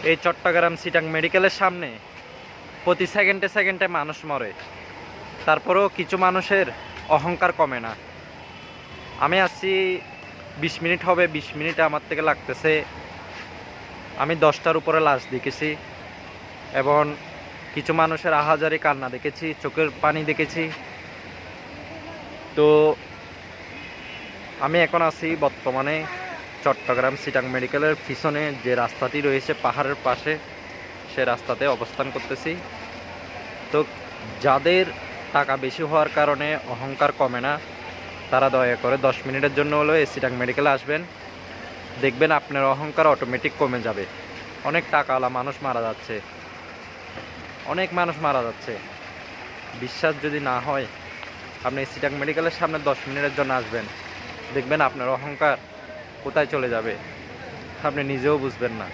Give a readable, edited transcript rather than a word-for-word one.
এই চট্টগ্রাম সিটাং মেডিকেলের সামনে প্রতি সেকেন্ডে সেকেন্ডে মানুষ মরে, তারপরেও কিছু মানুষের অহংকার কমে না। আমি আসছি 20 মিনিট হবে, 20 মিনিটে আমার থেকে লাগতেছে আমি 10টার উপরে লাশ দেখেছি এবং কিছু মানুষের আহাজারি কান্না দেখেছি, চোখের পানি দেখেছি। তো আমি এখন আছি বর্তমানে চট্টগ্রাম সিটাং মেডিকেলের পিছনে যে রাস্তাটি রয়েছে পাহাড়ের পাশে, সে রাস্তাতে অবস্থান করতেছি। তো যাদের টাকা বেশি হওয়ার কারণে অহংকার কমে না, তারা দয়া করে 10 মিনিটের জন্য হলো এই সিটাং মেডিকেলে আসবেন। দেখবেন আপনার অহংকার অটোমেটিক কমে যাবে। অনেক টাকাওয়ালা মানুষ মারা যাচ্ছে, অনেক মানুষ মারা যাচ্ছে। বিশ্বাস যদি না হয়, আপনি সিটাং মেডিকেলের সামনে 10 মিনিটের জন্য আসবেন, দেখবেন আপনার অহংকার কোথায় চলে যাবে আপনি নিজেও বুঝবেন না।